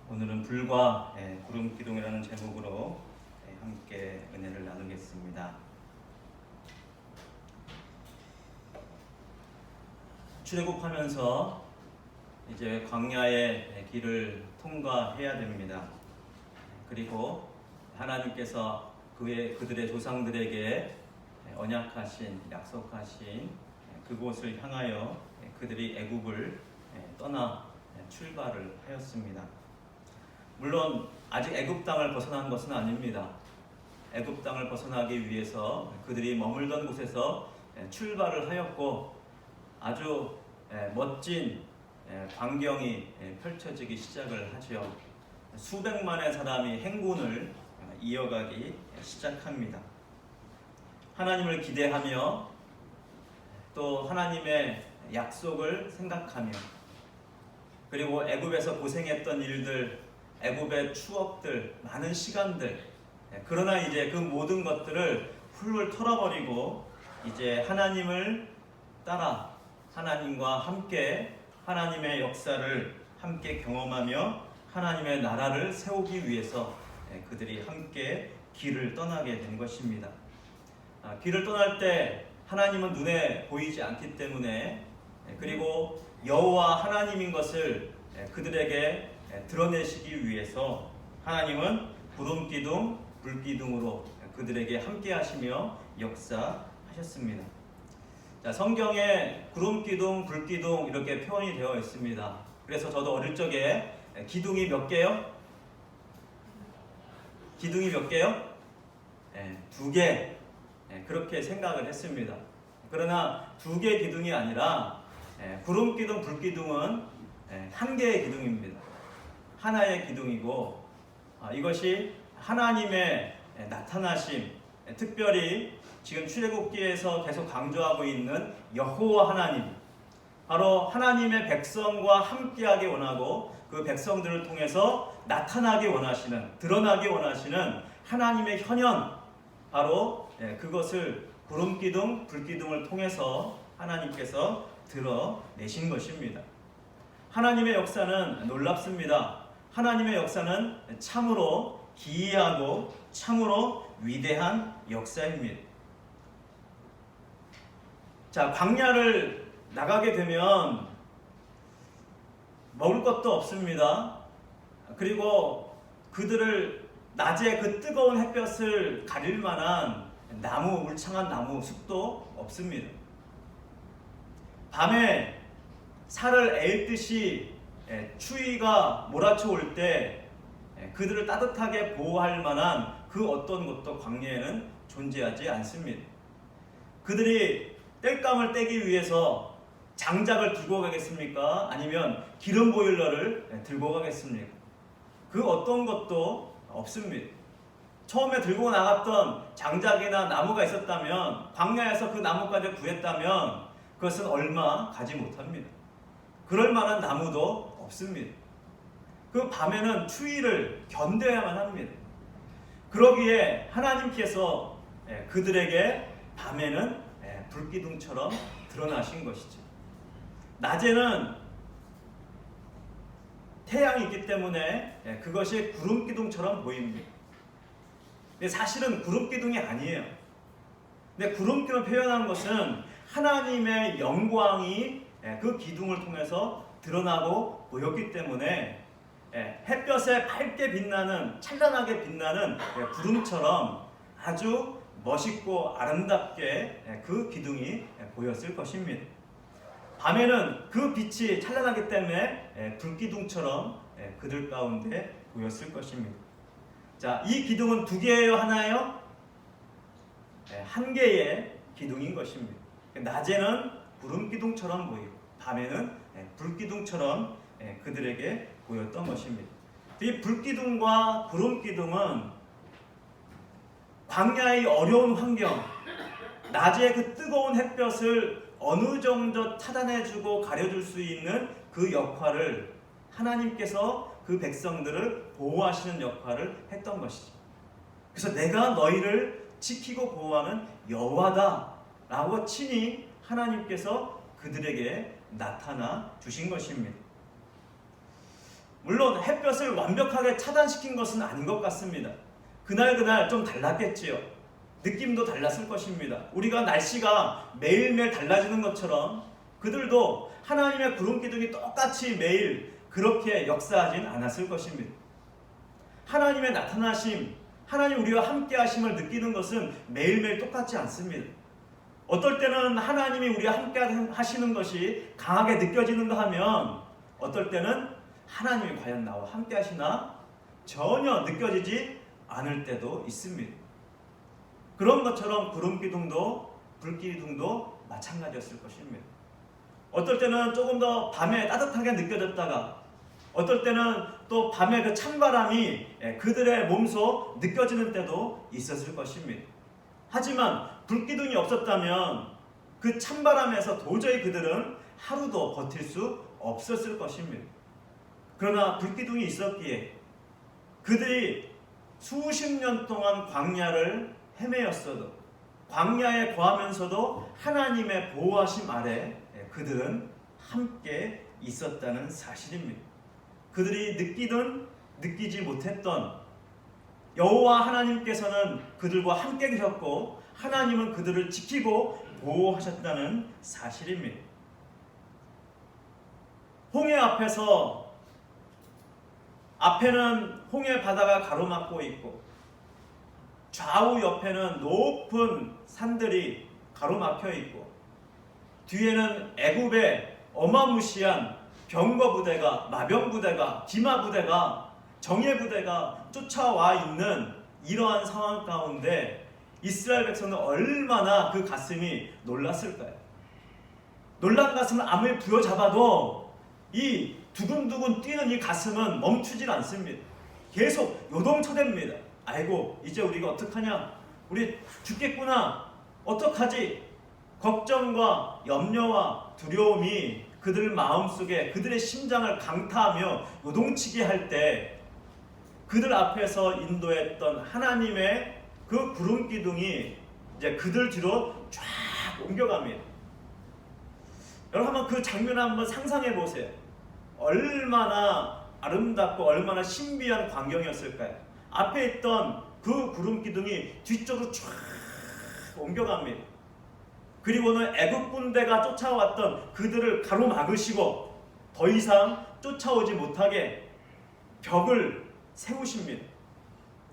오늘은 불과 구름 기둥이라는 제목으로 함께 은혜를 나누겠습니다. 출애굽하면서 이제 광야의 길을 통과해야 됩니다. 그리고 하나님께서 그들의 조상들에게 언약하신, 약속하신 그곳을 향하여 그들이 애굽을 떠나 출발을 하였습니다. 물론 아직 애굽 땅을 벗어난 것은 아닙니다. 애굽 땅을 벗어나기 위해서 그들이 머물던 곳에서 출발을 하였고 아주 멋진 광경이 펼쳐지기 시작을 하죠. 수백만의 사람이 행군을 이어가기 시작합니다. 하나님을 기대하며 또 하나님의 약속을 생각하며 그리고 애굽에서 고생했던 일들, 애굽의 추억들, 많은 시간들, 그러나 이제 그 모든 것들을 훌훌 털어버리고 이제 하나님을 따라 하나님과 함께 하나님의 역사를 함께 경험하며 하나님의 나라를 세우기 위해서 그들이 함께 길을 떠나게 된 것입니다. 길을 떠날 때 하나님은 눈에 보이지 않기 때문에 그리고 여호와 하나님인 것을 그들에게 드러내시기 위해서 하나님은 구름기둥, 불기둥으로 그들에게 함께 하시며 역사하셨습니다. 자, 성경에 구름기둥, 불기둥 이렇게 표현이 되어 있습니다. 그래서 저도 어릴 적에 기둥이 몇 개요? 기둥이 몇 개요? 2개. 그렇게 생각을 했습니다. 그러나 2개 기둥이 아니라 구름기둥, 불기둥은 1개의 기둥입니다. 하나의 기둥이고 이것이 하나님의 나타나심, 특별히 지금 출애굽기에서 계속 강조하고 있는 여호와 하나님, 바로 하나님의 백성과 함께하기 원하고 그 백성들을 통해서 나타나기 원하시는, 드러나기 원하시는 하나님의 현현, 바로 그것을 구름기둥, 불기둥을 통해서 하나님께서 드러내신 것입니다. 하나님의 역사는 놀랍습니다. 하나님의 역사는 참으로 기이하고 참으로 위대한 역사입니다. 자, 광야를 나가게 되면 먹을 것도 없습니다. 그리고 그들을 낮에 그 뜨거운 햇볕을 가릴 만한 나무, 울창한 나무 숲도 없습니다. 밤에 살을 에일듯이 추위가 몰아쳐올 때 그들을 따뜻하게 보호할 만한 그 어떤 것도 광야에는 존재하지 않습니다. 그들이 땔감을 떼기 위해서 장작을 들고 가겠습니까? 아니면 기름 보일러를 들고 가겠습니까? 그 어떤 것도 없습니다. 처음에 들고 나갔던 장작이나 나무가 있었다면, 광야에서 그 나무까지 구했다면 그것은 얼마 가지 못합니다. 그럴 만한 나무도 없습니다. 그 밤에는 추위를 견뎌야만 합니다. 그러기에 하나님께서 그들에게 밤에는 불기둥처럼 드러나신 것이죠. 낮에는 태양이 있기 때문에 그것이 구름기둥처럼 보입니다. 근데 사실은 구름기둥이 아니에요. 근데 구름기둥을 표현한 것은 하나님의 영광이 그 기둥을 통해서 드러나고 보였기 때문에 햇볕에 밝게 빛나는, 찬란하게 빛나는 구름처럼 아주 멋있고 아름답게 그 기둥이 보였을 것입니다. 밤에는 그 빛이 찬란하기 때문에 불기둥처럼 그들 가운데 보였을 것입니다. 자, 이 기둥은 2개예요, 하나예요? 1개의 기둥인 것입니다. 낮에는 구름기둥처럼 보이고 밤에는 불기둥처럼 그들에게 보였던 것입니다. 이 불기둥과 구름기둥은 광야의 어려운 환경, 낮에 그 뜨거운 햇볕을 어느 정도 차단해주고 가려줄 수 있는 그 역할을 하나님께서 그 백성들을 보호하시는 역할을 했던 것이죠. 그래서 내가 너희를 지키고 보호하는 여호와다 라고 친히 하나님께서 그들에게 나타나 주신 것입니다. 물론 햇볕을 완벽하게 차단시킨 것은 아닌 것 같습니다. 그날 좀 달랐겠지요. 느낌도 달랐을 것입니다. 우리가 날씨가 매일매일 달라지는 것처럼 그들도 하나님의 구름 기둥이 똑같이 매일 그렇게 역사하진 않았을 것입니다. 하나님의 나타나심, 하나님 우리와 함께 하심을 느끼는 것은 매일매일 똑같지 않습니다. 어떨 때는 하나님이 우리와 함께 하시는 것이 강하게 느껴지는가 하면 어떨 때는 하나님이 과연 나와 함께 하시나 전혀 느껴지지 않을 때도 있습니다. 그런 것처럼 구름 기둥도 불 기둥도 마찬가지였을 것입니다. 어떨 때는 조금 더 밤에 따뜻하게 느껴졌다가 어떨 때는 또 밤에 그 찬바람이 그들의 몸소 느껴지는 때도 있었을 것입니다. 하지만 불기둥이 없었다면 그 찬바람에서 도저히 그들은 하루도 버틸 수 없었을 것입니다. 그러나 불기둥이 있었기에 그들이 수십 년 동안 광야를 헤매었어도 광야에 거하면서도 하나님의 보호하심 아래 그들은 함께 있었다는 사실입니다. 그들이 느끼든 느끼지 못했던 여호와 하나님께서는 그들과 함께 계셨고 하나님은 그들을 지키고 보호하셨다는 사실입니다. 홍해 앞에서 앞에는 홍해 바다가 가로막고 있고 좌우 옆에는 높은 산들이 가로막혀 있고 뒤에는 애굽의 어마무시한 병거 부대가 마병 부대가 기마 부대가 정예 부대가 쫓아와 있는 이러한 상황 가운데 이스라엘 백성은 얼마나 그 가슴이 놀랐을까요? 놀란 가슴을 아무리 부여잡아도 이 두근두근 뛰는 이 가슴은 멈추질 않습니다. 계속 요동쳐댑니다. 아이고 이제 우리가 어떡하냐, 우리 죽겠구나, 어떡하지? 걱정과 염려와 두려움이 그들 마음속에 그들의 심장을 강타하며 요동치게 할 때 그들 앞에서 인도했던 하나님의 그 구름 기둥이 이제 그들 뒤로 쫙 옮겨갑니다. 여러분 한번 그 장면을 한번 상상해 보세요. 얼마나 아름답고 얼마나 신비한 광경이었을까요? 앞에 있던 그 구름 기둥이 뒤쪽으로 쫙 옮겨갑니다. 그리고는 애굽 군대가 쫓아왔던 그들을 가로막으시고 더 이상 쫓아오지 못하게 벽을 세우십니다.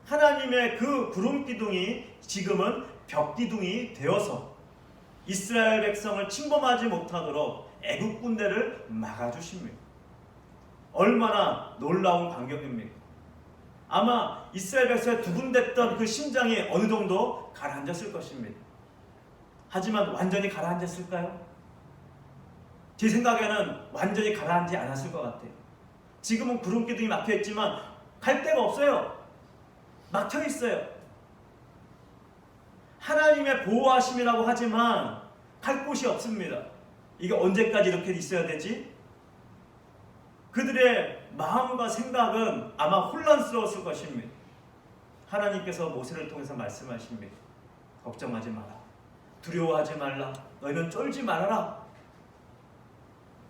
하나님의 그 구름 기둥이 지금은 벽 기둥이 되어서 이스라엘 백성을 침범하지 못하도록 애굽 군대를 막아주십니다. 얼마나 놀라운 광경입니까? 아마 이스라엘 백성의 두근댔던 그 심장이 어느 정도 가라앉았을 것입니다. 하지만 완전히 가라앉았을까요? 제 생각에는 완전히 가라앉지 않았을 것 같아요. 지금은 구름 기둥이 막혀있지만 갈 데가 없어요. 막혀있어요. 하나님의 보호하심이라고 하지만 갈 곳이 없습니다. 이게 언제까지 이렇게 있어야 되지? 그들의 마음과 생각은 아마 혼란스러웠을 것입니다. 하나님께서 모세를 통해서 말씀하십니다. 걱정하지 마라. 두려워하지 말라. 너희는 쫄지 말아라.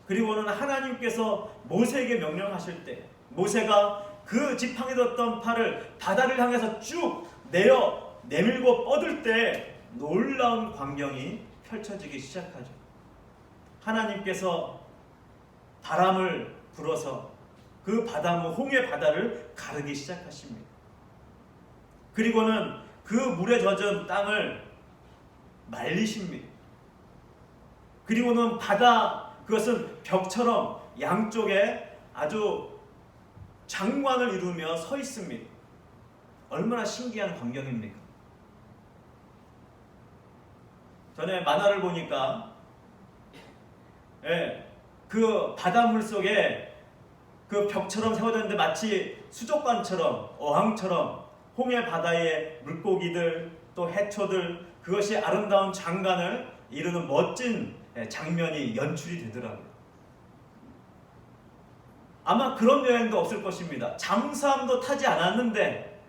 그리고는 하나님께서 모세에게 명령하실 때 모세가 그 지팡이 뒀던 팔을 바다를 향해서 쭉 내밀고 뻗을 때 놀라운 광경이 펼쳐지기 시작하죠. 하나님께서 바람을 불어서 그 바다문 홍해 바다를 가르기 시작하십니다. 그리고는 그 물에 젖은 땅을 말리십니다. 그리고는 그것은 벽처럼 양쪽에 아주 장관을 이루며 서 있습니다. 얼마나 신기한 광경입니까? 전에 만화를 보니까 그 바닷물 속에 그 벽처럼 세워졌는데 마치 수족관처럼 어항처럼 홍해 바다의 물고기들 또 해초들 그것이 아름다운 장관을 이루는 멋진 장면이 연출이 되더라고요. 아마 그런 여행도 없을 것입니다. 잠수함도 타지 않았는데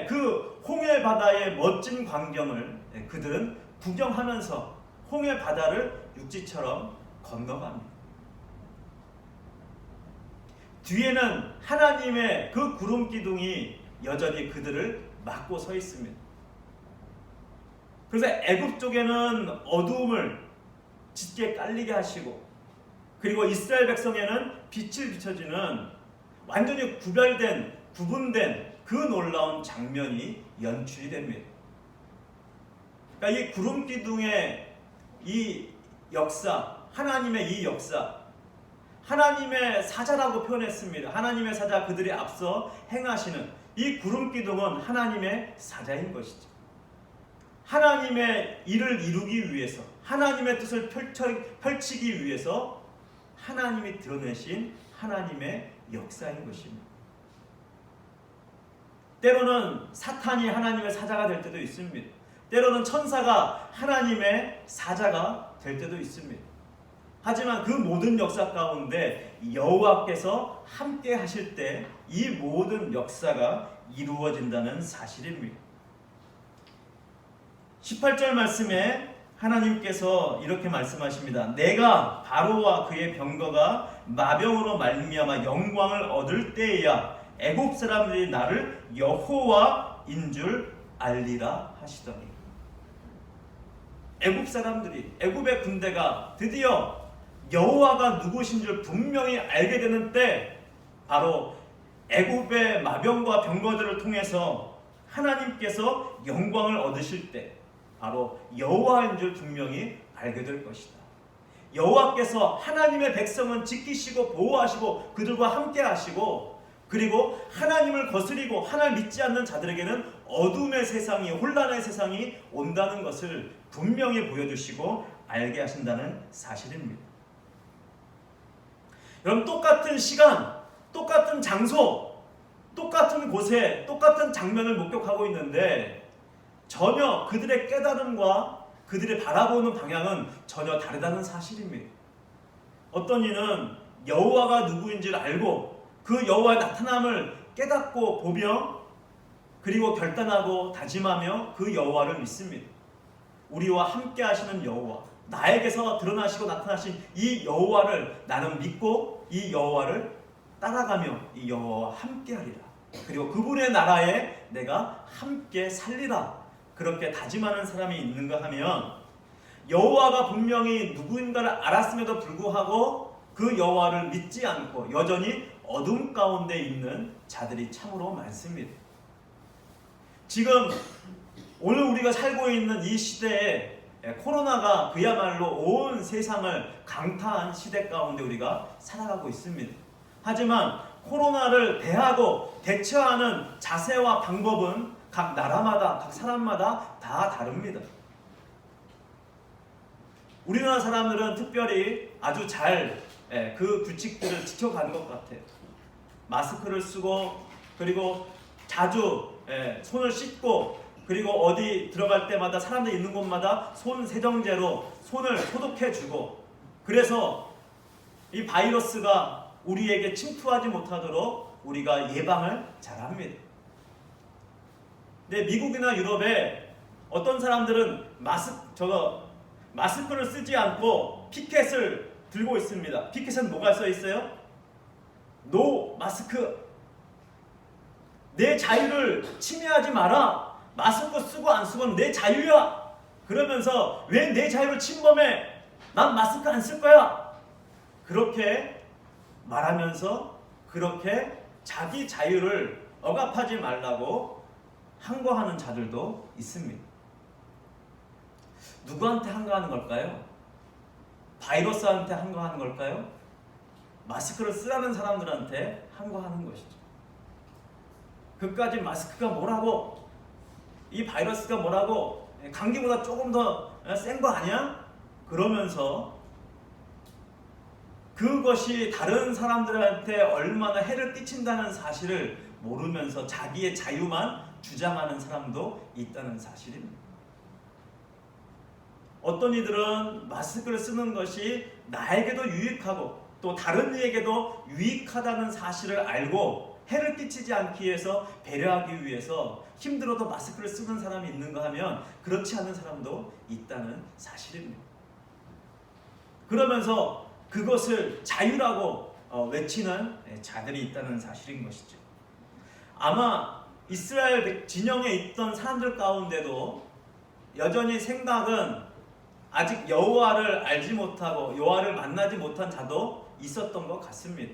그 홍해 바다의 멋진 광경을 그들은 구경하면서 홍해 바다를 육지처럼 건너갑니다. 뒤에는 하나님의 그 구름 기둥이 여전히 그들을 막고 서 있습니다. 그래서 애굽 쪽에는 어두움을 짙게 깔리게 하시고, 그리고 이스라엘 백성에는 빛을 비춰지는 완전히 구분된 그 놀라운 장면이 연출이 됩니다. 그러니까 이 구름 기둥의 이 역사, 하나님의 이 역사, 하나님의 사자라고 표현했습니다. 하나님의 사자, 그들이 앞서 행하시는 이 구름 기둥은 하나님의 사자인 것이죠. 하나님의 일을 이루기 위해서, 하나님의 뜻을 펼치기 위해서 하나님이 드러내신 하나님의 역사인 것입니다. 때로는 사탄이 하나님의 사자가 될 때도 있습니다. 때로는 천사가 하나님의 사자가 될 때도 있습니다. 하지만 그 모든 역사 가운데 여호와께서 함께 하실 때 이 모든 역사가 이루어진다는 사실입니다. 18절 말씀에 하나님께서 이렇게 말씀하십니다. 내가 바로와 그의 병거가 마병으로 말미암아 영광을 얻을 때에야 애굽 사람들이 나를 여호와인 줄 알리라 하시더니, 애굽 사람들이, 애굽의 군대가 드디어 여호와가 누구신 줄 분명히 알게 되는 때, 바로 애굽의 마병과 병거들을 통해서 하나님께서 영광을 얻으실 때 바로 여호와인 줄 분명히 알게 될 것이다. 여호와께서 하나님의 백성은 지키시고 보호하시고 그들과 함께 하시고, 그리고 하나님을 거스리고 하나님을 믿지 않는 자들에게는 어둠의 세상이, 혼란의 세상이 온다는 것을 분명히 보여주시고 알게 하신다는 사실입니다. 여러분, 똑같은 시간, 똑같은 장소, 똑같은 곳에 똑같은 장면을 목격하고 있는데 전혀 그들의 깨달음과 그들의 바라보는 방향은 전혀 다르다는 사실입니다. 어떤 이는 여호와가 누구인지를 알고 그 여호와의 나타남을 깨닫고 보며, 그리고 결단하고 다짐하며 그 여호와를 믿습니다. 우리와 함께 하시는 여호와, 나에게서 드러나시고 나타나신 이 여호와를 나는 믿고 이 여호와를 따라가며 이 여호와와 함께 하리라. 그리고 그분의 나라에 내가 함께 살리라. 그렇게 다짐하는 사람이 있는가 하면, 여호와가 분명히 누구인가를 알았음에도 불구하고 그 여호와를 믿지 않고 여전히 어둠 가운데 있는 자들이 참으로 많습니다. 지금 오늘 우리가 살고 있는 이 시대에 코로나가 그야말로 온 세상을 강타한 시대 가운데 우리가 살아가고 있습니다. 하지만 코로나를 대하고 대처하는 자세와 방법은 각 나라마다, 각 사람마다 다 다릅니다. 우리나라 사람들은 특별히 아주 잘 그 규칙들을 지켜가는 것 같아요. 마스크를 쓰고, 그리고 자주 손을 씻고, 그리고 어디 들어갈 때마다 사람들 있는 곳마다 손 세정제로 손을 소독해주고, 그래서 이 바이러스가 우리에게 침투하지 못하도록 우리가 예방을 잘합니다. 근데 미국이나 유럽에 어떤 사람들은 마스크를 쓰지 않고 피켓을 들고 있습니다. 피켓은 뭐가 써 있어요? 노 마스크. 내 자유를 침해하지 마라. 마스크 쓰고 안 쓰고는 내 자유야. 그러면서 왜 내 자유를 침범해? 난 마스크 안 쓸 거야. 그렇게 말하면서 그렇게 자기 자유를 억압하지 말라고 항거하는 자들도 있습니다. 누구한테 항거하는 걸까요? 바이러스한테 항거하는 걸까요? 마스크를 쓰라는 사람들한테 항거하는 것이죠. 그까지 마스크가 뭐라고, 이 바이러스가 뭐라고, 감기보다 조금 더 센 거 아니야? 그러면서 그것이 다른 사람들한테 얼마나 해를 끼친다는 사실을 모르면서 자기의 자유만 주장하는 사람도 있다는 사실입니다. 어떤 이들은 마스크를 쓰는 것이 나에게도 유익하고 또 다른 이에게도 유익하다는 사실을 알고 해를 끼치지 않기 위해서, 배려하기 위해서 힘들어도 마스크를 쓰는 사람이 있는가 하면 그렇지 않은 사람도 있다는 사실입니다. 그러면서 그것을 자유라고 외치는 자들이 있다는 사실인 것이죠. 아마 이스라엘 진영에 있던 사람들 가운데도 여전히 생각은 아직 여호와를 알지 못하고 여호와를 만나지 못한 자도 있었던 것 같습니다.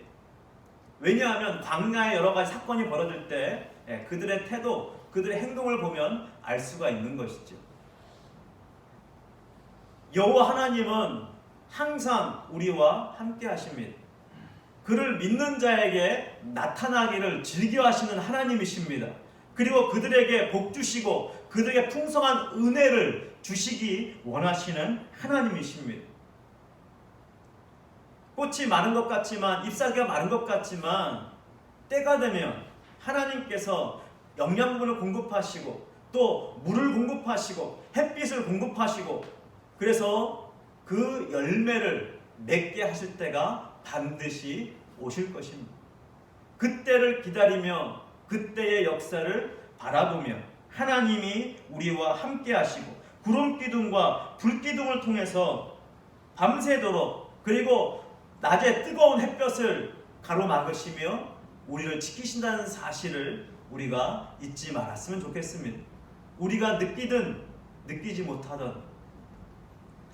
왜냐하면 광야에 여러 가지 사건이 벌어질 때 그들의 태도, 그들의 행동을 보면 알 수가 있는 것이죠. 여호와 하나님은 항상 우리와 함께 하십니다. 그를 믿는 자에게 나타나기를 즐겨하시는 하나님이십니다. 그리고 그들에게 복 주시고 그들에게 풍성한 은혜를 주시기 원하시는 하나님이십니다. 꽃이 마른 것 같지만, 잎사귀가 마른 것 같지만 때가 되면 하나님께서 영양분을 공급하시고 또 물을 공급하시고 햇빛을 공급하시고 그래서 그 열매를 맺게 하실 때가 반드시 오실 것입니다. 그때를 기다리며 그때의 역사를 바라보며 하나님이 우리와 함께 하시고 구름기둥과 불기둥을 통해서 밤새도록 그리고 낮에 뜨거운 햇볕을 가로막으시며 우리를 지키신다는 사실을 우리가 잊지 말았으면 좋겠습니다. 우리가 느끼든 느끼지 못하든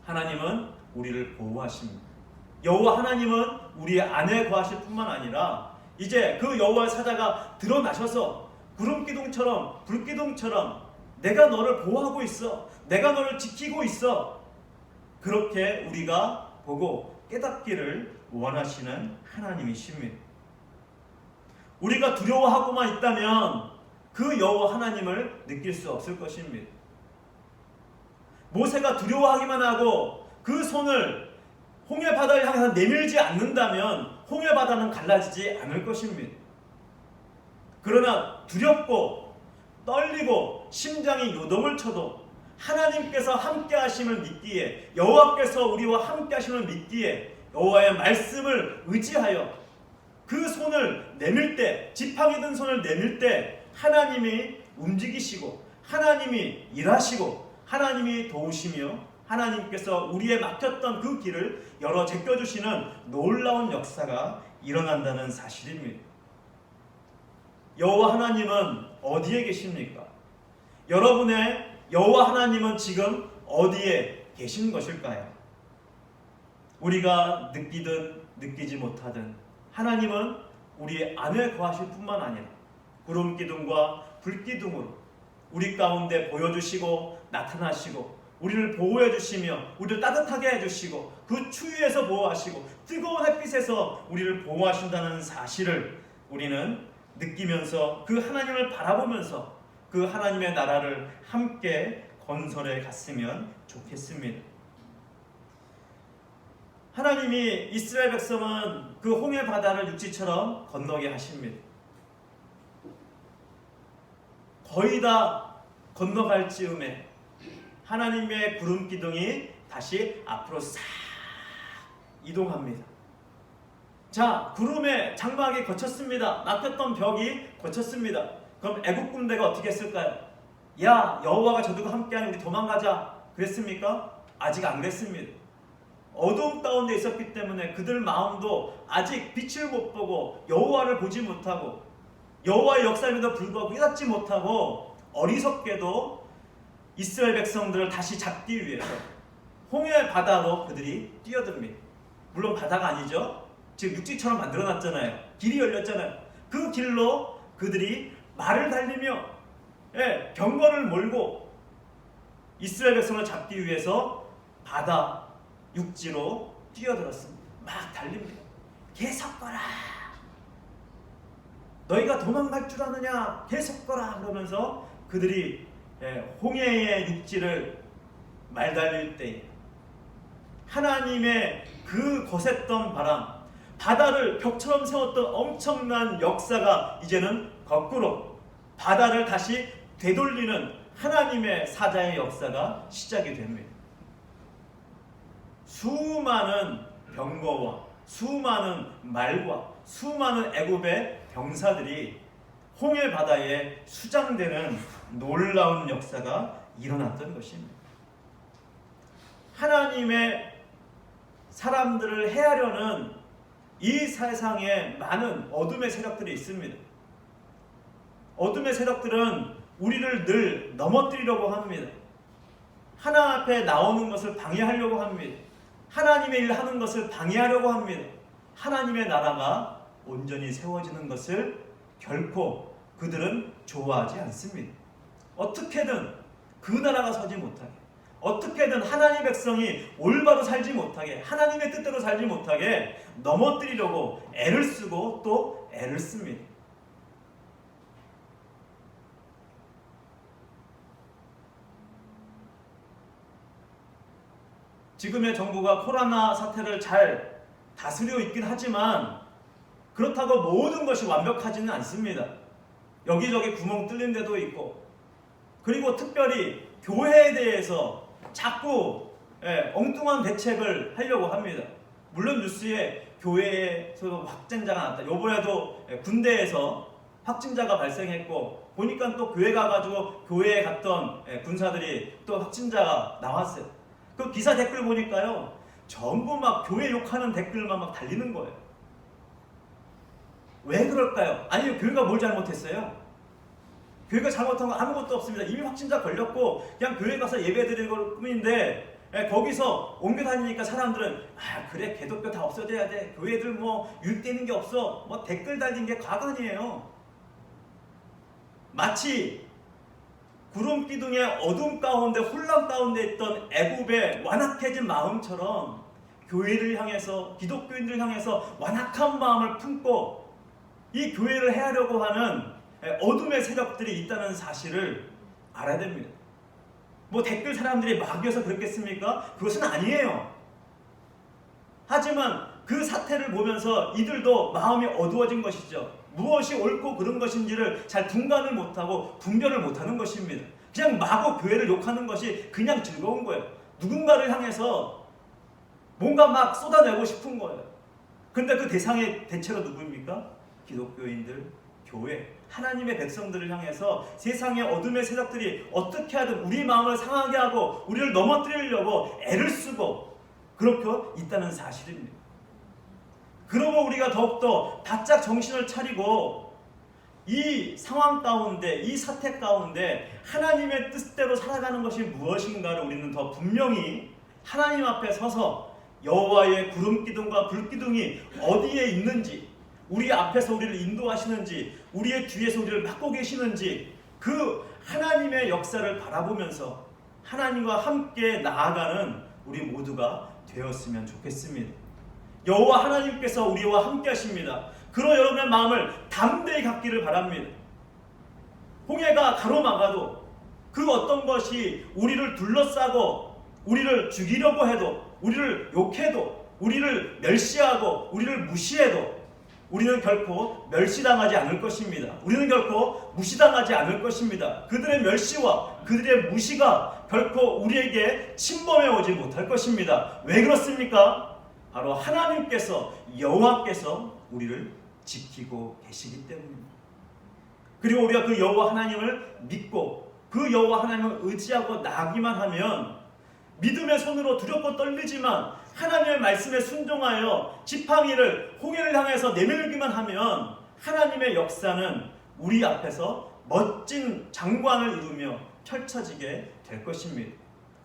하나님은 우리를 보호하십니다. 여호와 하나님은 우리의 안에 거하실 뿐만 아니라 이제 그 여호와의 사자가 드러나셔서 구름기둥처럼 불기둥처럼 내가 너를 보호하고 있어, 내가 너를 지키고 있어, 그렇게 우리가 보고 깨닫기를 원하시는 하나님이십니다. 우리가 두려워하고만 있다면 그 여호와 하나님을 느낄 수 없을 것입니다. 모세가 두려워하기만 하고 그 손을 홍해 바다를 향해서 내밀지 않는다면 홍해 바다는 갈라지지 않을 것입니다. 그러나 두렵고 떨리고 심장이 요동을 쳐도 하나님께서 함께 하심을 믿기에, 여호와께서 우리와 함께 하심을 믿기에 여호와의 말씀을 의지하여 그 손을 내밀 때, 지팡이 든 손을 내밀 때 하나님이 움직이시고 하나님이 일하시고 하나님이 도우시며 하나님께서 우리의 막혔던 그 길을 열어 제껴주시는 놀라운 역사가 일어난다는 사실입니다. 여호와 하나님은 어디에 계십니까? 여러분의 여호와 하나님은 지금 어디에 계신 것일까요? 우리가 느끼든 느끼지 못하든 하나님은 우리 안에 거하실 뿐만 아니라 구름기둥과 불기둥으로 우리 가운데 보여주시고 나타나시고 우리를 보호해 주시며 우리를 따뜻하게 해주시고 그 추위에서 보호하시고 뜨거운 햇빛에서 우리를 보호하신다는 사실을 우리는 느끼면서 그 하나님을 바라보면서 그 하나님의 나라를 함께 건설해 갔으면 좋겠습니다. 하나님이 이스라엘 백성은 그 홍해 바다를 육지처럼 건너게 하십니다. 거의 다 건너갈 즈음에 하나님의 구름 기둥이 다시 앞으로 싹 이동합니다. 자, 구름의 장막이 거쳤습니다. 막혔던 벽이 거쳤습니다. 그럼 애국 군대가 어떻게 했을까요? 야, 여호와가 저들과 함께하니 우리 도망가자 그랬습니까? 아직 안 그랬습니다. 어두움 가운데 있었기 때문에 그들 마음도 아직 빛을 못 보고 여호와를 보지 못하고 여호와의 역사임에도 불구하고 깨닫지 못하고 어리석게도 이스라엘 백성들을 다시 잡기 위해서 홍해 바다로 그들이 뛰어듭니다. 물론 바다가 아니죠. 지금 육지처럼 만들어놨잖아요. 길이 열렸잖아요. 그 길로 그들이 말을 달리며 병거를 몰고 이스라엘 백성을 잡기 위해서 바다 육지로 뛰어들었습니다. 막 달립니다. 계속 거라. 너희가 도망갈 줄 아느냐? 계속 거라. 그러면서 그들이 홍해의 육지를 말달릴 때 하나님의 그 거셌던 바람, 바다를 벽처럼 세웠던 엄청난 역사가 이제는 거꾸로 바다를 다시 되돌리는 하나님의 사자의 역사가 시작이 됩니다. 수많은 병거와 수많은 말과 수많은 애굽의 병사들이 홍해 바다에 수장되는 놀라운 역사가 일어났던 것입니다. 하나님의 사람들을 해하려는 이 세상에 많은 어둠의 세력들이 있습니다. 어둠의 세력들은 우리를 늘 넘어뜨리려고 합니다. 하나님 앞에 나오는 것을 방해하려고 합니다. 하나님의 일 하는 것을 방해하려고 합니다. 하나님의 나라가 온전히 세워지는 것을 결코 그들은 좋아하지 않습니다. 어떻게든 그 나라가 서지 못하게, 어떻게든 하나님의 백성이 올바로 살지 못하게, 하나님의 뜻대로 살지 못하게 넘어뜨리려고 애를 쓰고 또 애를 씁니다. 지금의 정부가 코로나 사태를 잘 다스리고 있긴 하지만 그렇다고 모든 것이 완벽하지는 않습니다. 여기저기 구멍 뚫린 데도 있고, 그리고 특별히 교회에 대해서 자꾸 엉뚱한 대책을 하려고 합니다. 물론 뉴스에 교회에서 확진자가 나왔다. 이번에도 군대에서 확진자가 발생했고, 보니까 또 교회 가가지고 교회에 갔던 군사들이 또 확진자가 나왔어요. 그 기사 댓글 보니까요, 전부 막 교회 욕하는 댓글만 막 달리는 거예요. 왜 그럴까요? 아니요, 교회가 뭘 잘못했어요? 교회가 잘못한 거 아무것도 없습니다. 이미 확진자 걸렸고 그냥 교회 가서 예배 드리는 걸 뿐인데, 거기서 옮겨 다니니까 사람들은 그래, 기독교 다 없어져야 돼, 교회들 뭐 유입되는 게 없어, 뭐 댓글 달린 게 과간이에요. 마치 구름 기둥의 어둠 가운데 혼란 가운데 있던 애굽의 완악해진 마음처럼 교회를 향해서, 기독교인들을 향해서 완악한 마음을 품고 이 교회를 해하려고 하는 어둠의 세력들이 있다는 사실을 알아야 됩니다. 뭐 댓글 사람들이 막여서 그렇겠습니까? 그것은 아니에요. 하지만 그 사태를 보면서 이들도 마음이 어두워진 것이죠. 무엇이 옳고 그른 것인지를 잘 분간을 못하고 분별을 못하는 것입니다. 그냥 마구 교회를 욕하는 것이 그냥 즐거운 거예요. 누군가를 향해서 뭔가 막 쏟아내고 싶은 거예요. 그런데 그 대상이 대체로 누구입니까? 기독교인들, 교회, 하나님의 백성들을 향해서 세상의 어둠의 세력들이 어떻게 하든 우리 마음을 상하게 하고 우리를 넘어뜨리려고 애를 쓰고 그렇게 있다는 사실입니다. 그러고 우리가 더욱더 바짝 정신을 차리고 이 상황 가운데, 이 사태 가운데 하나님의 뜻대로 살아가는 것이 무엇인가를 우리는 더 분명히 하나님 앞에 서서 여호와의 구름 기둥과 불 기둥이 어디에 있는지, 우리 앞에서 우리를 인도하시는지, 우리의 뒤에서 우리를 막고 계시는지, 그 하나님의 역사를 바라보면서 하나님과 함께 나아가는 우리 모두가 되었으면 좋겠습니다. 여호와 하나님께서 우리와 함께 하십니다. 그러 여러분의 마음을 담대히 갖기를 바랍니다. 홍해가 가로막아도 그 어떤 것이 우리를 둘러싸고 우리를 죽이려고 해도, 우리를 욕해도, 우리를 멸시하고 우리를 무시해도 우리는 결코 멸시당하지 않을 것입니다. 우리는 결코 무시당하지 않을 것입니다. 그들의 멸시와 그들의 무시가 결코 우리에게 침범해 오지 못할 것입니다. 왜 그렇습니까? 바로 하나님께서, 여호와께서 우리를 지키고 계시기 때문입니다. 그리고 우리가 그 여호와 하나님을 믿고 그 여호와 하나님을 의지하고 나아가기만 하면, 믿음의 손으로 두렵고 떨리지만 하나님의 말씀에 순종하여 지팡이를, 홍해를 향해서 내밀기만 하면 하나님의 역사는 우리 앞에서 멋진 장관을 이루며 펼쳐지게 될 것입니다.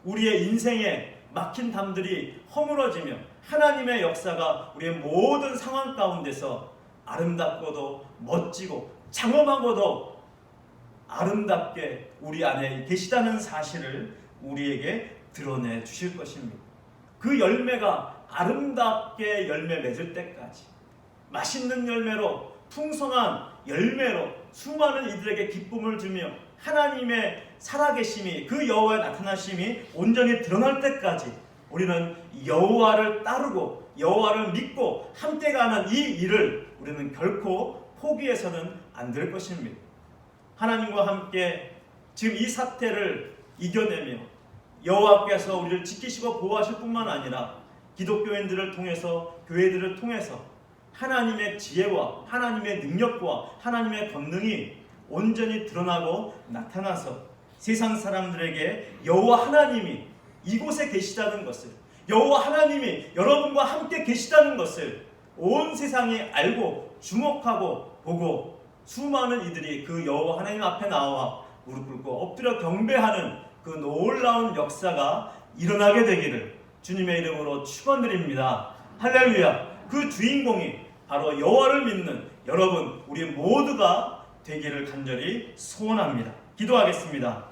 우리의 인생에 막힌 담들이 허물어지며 하나님의 역사가 우리의 모든 상황 가운데서 아름답고도 멋지고 장엄하고도 아름답게 우리 안에 계시다는 사실을 우리에게 드러내 주실 것입니다. 그 열매가 아름답게 열매 맺을 때까지 맛있는 열매로, 풍성한 열매로 수많은 이들에게 기쁨을 주며 하나님의 살아계심이, 그 여호와의 나타나심이 온전히 드러날 때까지 우리는 여호와를 따르고 여호와를 믿고 함께 가는 이 일을 우리는 결코 포기해서는 안 될 것입니다. 하나님과 함께 지금 이 사태를 이겨내며 여호와께서 우리를 지키시고 보호하실 뿐만 아니라 기독교인들을 통해서, 교회들을 통해서 하나님의 지혜와 하나님의 능력과 하나님의 권능이 온전히 드러나고 나타나서 세상 사람들에게 여호와 하나님이 이곳에 계시다는 것을, 여호와 하나님이 여러분과 함께 계시다는 것을 온 세상이 알고 주목하고 보고 수많은 이들이 그 여호와 하나님 앞에 나와 무릎 꿇고 엎드려 경배하는 그 놀라운 역사가 일어나게 되기를 주님의 이름으로 축원드립니다. 할렐루야. 그 주인공이 바로 여호와를 믿는 여러분 우리 모두가 되기를 간절히 소원합니다. 기도하겠습니다.